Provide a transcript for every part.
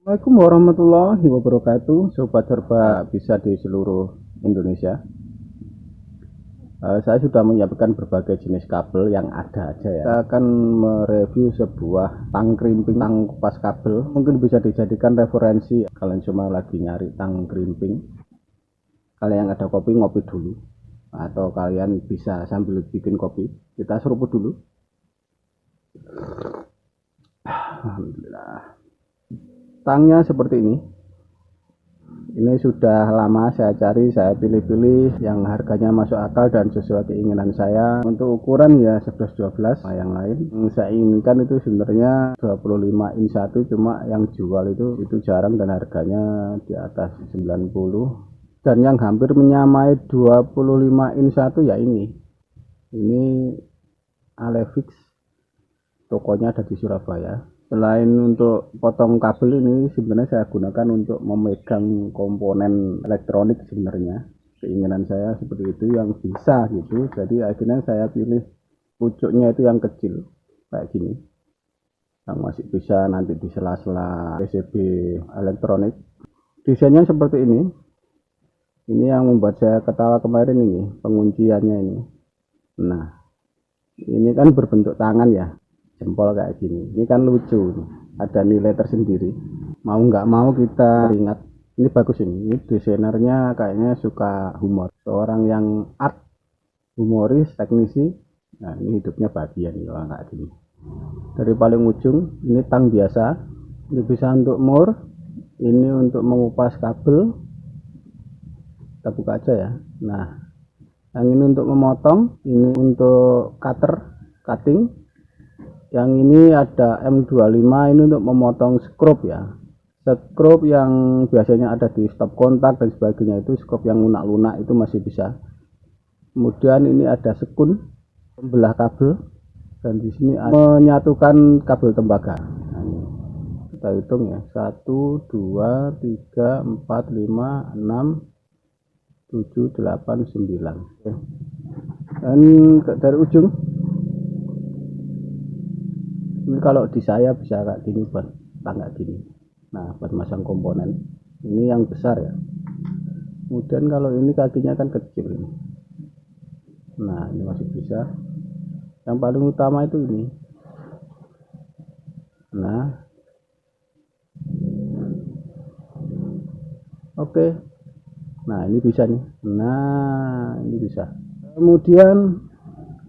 Assalamualaikum warahmatullahi wabarakatuh, Sobat Serba bisa di seluruh Indonesia. Saya sudah menyiapkan berbagai jenis kabel yang ada aja ya. Saya akan mereview sebuah tang krimping, tang kupas kabel. Mungkin bisa dijadikan referensi kalian cuma lagi nyari tang krimping. Kalian yang ada kopi ngopi dulu, atau kalian bisa sambil bikin kopi. Kita seruput dulu. Alhamdulillah. Tangnya seperti ini. Ini sudah lama saya cari, saya pilih-pilih yang harganya masuk akal dan sesuai keinginan saya. Untuk ukuran ya 11-12. Nah, yang lain yang saya inginkan itu sebenarnya 25 in 1, cuma yang jual itu jarang dan harganya di atas 90. Dan yang hampir menyamai 25 in 1 ya ini. Ini Alefix. Tokonya ada di Surabaya. Selain untuk potong kabel ini sebenarnya saya gunakan untuk memegang komponen elektronik sebenarnya. Keinginan saya seperti itu yang bisa gitu. Jadi akhirnya saya pilih pucuknya itu yang kecil kayak gini. Yang masih bisa nanti di sela-sela PCB elektronik. Desainnya seperti ini. Ini yang membuat saya ketawa kemarin ini, pengunciannya ini. Nah, ini kan berbentuk tangan ya. Jempol kayak gini, ini kan lucu, ada nilai tersendiri, mau nggak mau kita ingat. Ini bagus, ini desainernya kayaknya suka humor, seorang yang art, humoris, teknisi. Nah, ini hidupnya bahagia nih orang kayak gini. Dari paling ujung ini tang biasa, ini bisa untuk mur, ini untuk mengupas kabel. Kita buka aja ya. Nah, yang ini untuk memotong, ini untuk cutting. Yang ini ada M25, ini untuk memotong skrup ya. Skrup yang biasanya ada di stop kontak dan sebagainya, itu skrup yang lunak-lunak itu masih bisa. Kemudian ini ada sekun pembelah kabel, dan di sini ada menyatukan kabel tembaga. Nah, ini kita hitung ya, 1 2 3 4 5 6 7 8 9. Dan dari ujung ini kalau di saya bisa kayak gini, buat tangga gini. Nah, buat masang komponen ini yang besar ya. Kemudian kalau ini kakinya kan kecil ini. Nah, ini masih bisa. Yang paling utama itu ini. Nah, oke. Nah, ini bisa nih. Nah, ini bisa. Kemudian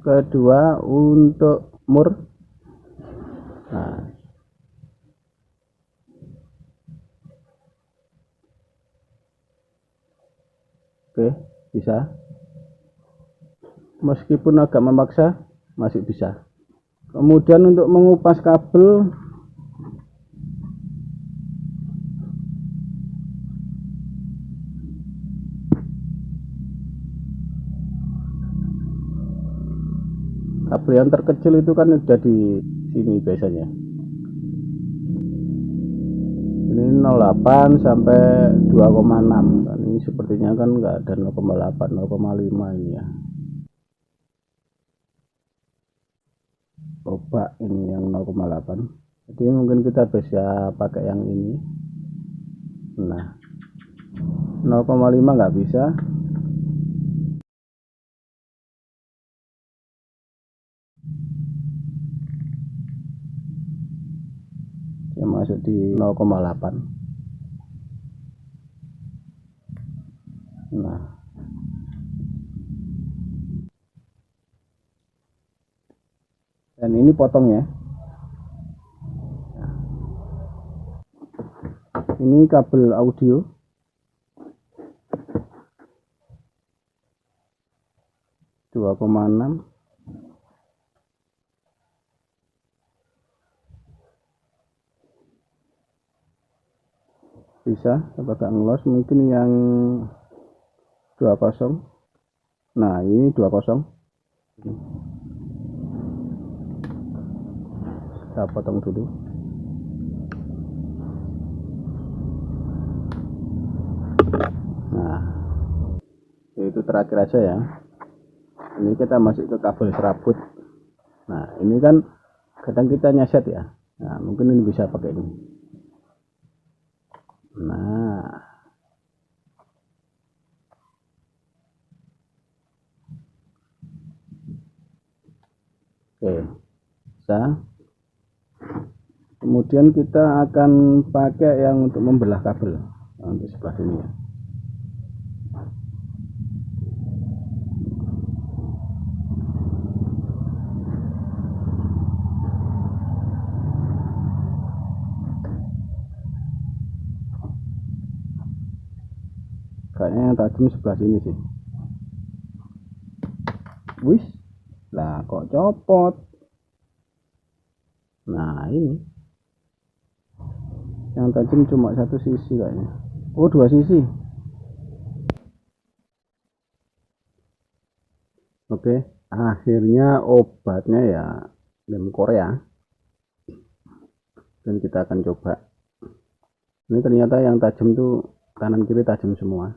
kedua untuk mur. Nah, oke, bisa. Meskipun agak memaksa, masih bisa. Kemudian untuk mengupas kabel, kabel yang terkecil itu kan udah di sini biasanya. Ini 0,8 sampai 2,6. Dan ini sepertinya kan nggak ada 0,8, 0,5 ini ya. Coba ini yang 0,8. Jadi mungkin kita bisa pakai yang ini. Nah, 0,5 nggak bisa. Saya masuk di 0,8. Nah, dan ini potongnya. Ini kabel audio. Dua koma enam. Bisa agak ngelos, mungkin yang 20. Nah, ini 20. Kita potong dulu. Nah, itu terakhir aja ya. Ini kita masuk ke kabel serabut. Nah, ini kan kadang kita nyeset ya. Nah, mungkin ini bisa pakai ini. Nah, oke, bisa. Kemudian kita akan pakai yang untuk membelah kabel untuk sebelah sini ya. Kayaknya yang tajam sebelah sini sih. Wis, lah kok copot. Nah ini, yang tajam cuma satu sisi kayaknya. Oh, dua sisi. Oke, akhirnya obatnya ya lem Korea. Dan kita akan coba. Ini ternyata yang tajam tuh kanan kiri tajam semua.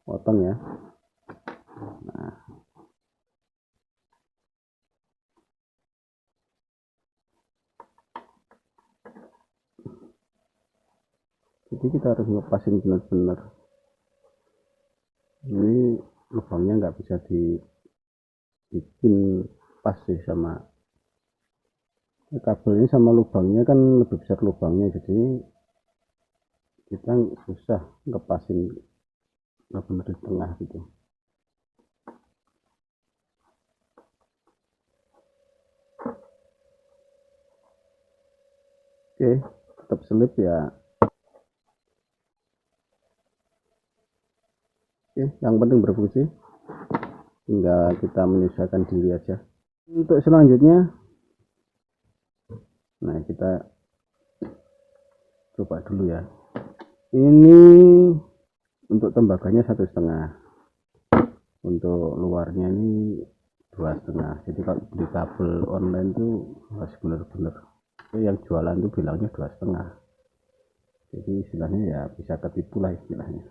Potong ya. Nah, jadi kita harus ngepasin benar-benar. Ini lubangnya nggak bisa dibikin pas sih sama kabel ini, sama lubangnya kan lebih besar lubangnya, jadi kita susah ngepasin benar-benar di tengah gitu. Oke, tetap selip ya. Oke, yang penting berfungsi, tinggal kita menyesuaikan diri aja. Untuk selanjutnya, nah kita coba dulu ya. Ini untuk tembaganya 1,5, untuk luarnya ini 2,5. Jadi kalau beli kabel online tuh harus bener-bener, yang jualan tuh bilangnya 2,5. Jadi istilahnya ya bisa ketipu lah istilahnya.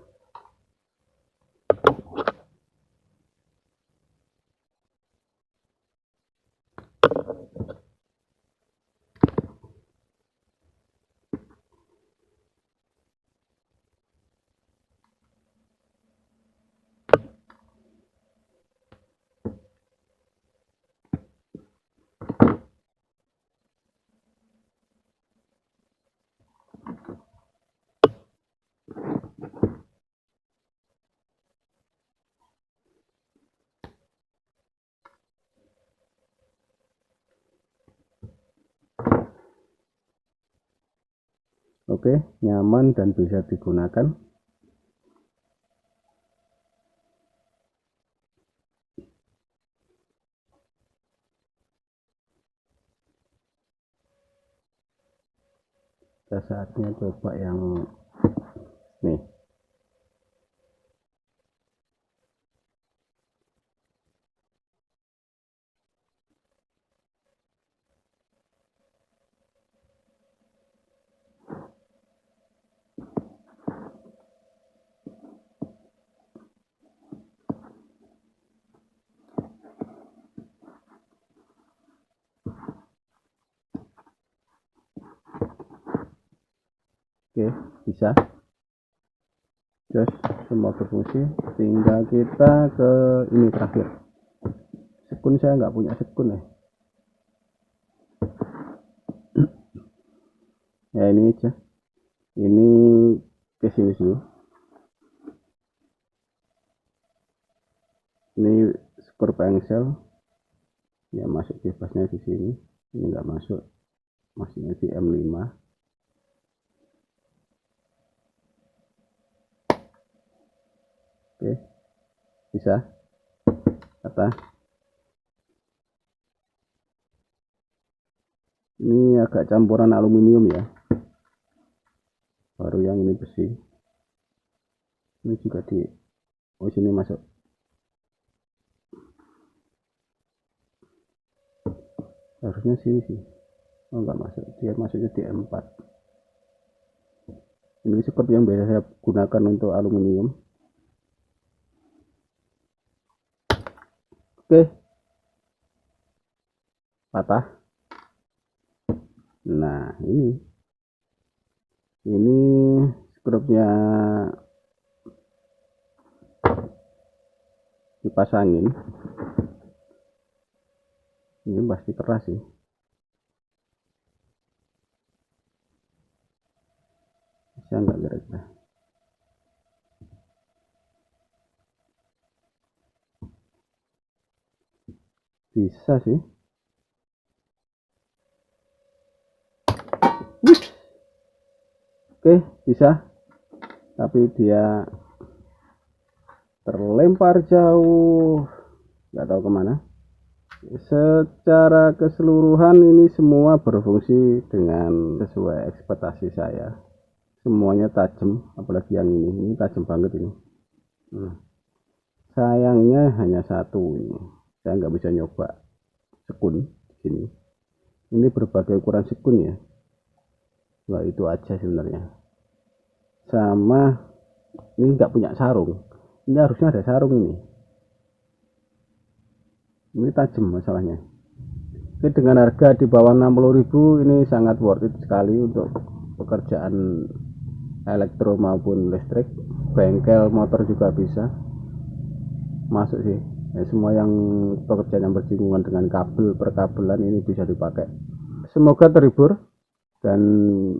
Oke, nyaman dan bisa digunakan. Kita saatnya coba yang nih. Oke, bisa. Terus semua berfungsi, tinggal kita ke ini terakhir. Sekun saya nggak punya sekun ya. Ya ini aja. Ini ke sini dulu. Ini skor pengsel. Ya masuk bebasnya di sini. Ini nggak masuk. Masuknya di M5. Oke, bisa. Kata. Ini agak campuran aluminium ya. Baru yang ini besi. Ini juga di sini masuk. Harusnya sini sih. Oh, nggak masuk. Dia masuknya di M4. Ini seperti yang biasa saya gunakan untuk aluminium. Oke, patah. Nah, ini skrupnya dipasangin. Ini pasti keras sih. Bisa nggak kira-kira? Bisa sih. Oke, bisa. Tapi dia terlempar jauh. Nggak tahu kemana. Secara keseluruhan ini semua berfungsi dengan sesuai ekspektasi saya. Semuanya tajam, apalagi yang ini tajam banget ini. Sayangnya hanya satu ini. Saya nggak bisa nyoba sekun di sini. Ini berbagai ukuran sekun ya. Nah, itu aja sebenarnya. Sama ini nggak punya sarung. Ini harusnya ada sarung ini. Ini tajam masalahnya. Oke, dengan harga di bawah 60.000 ini sangat worth it sekali untuk pekerjaan elektro maupun listrik. Bengkel motor juga bisa masuk sih ya, semua yang pekerjaan yang bersinggungan dengan kabel perkabelan ini bisa dipakai. Semoga terhibur dan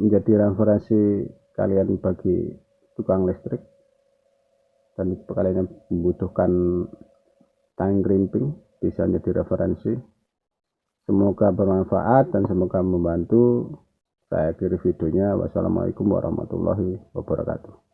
menjadi referensi kalian bagi tukang listrik dan kalian yang membutuhkan tang grimping bisa menjadi referensi. Semoga bermanfaat dan semoga membantu. Saya akhiri videonya. Wassalamualaikum warahmatullahi wabarakatuh.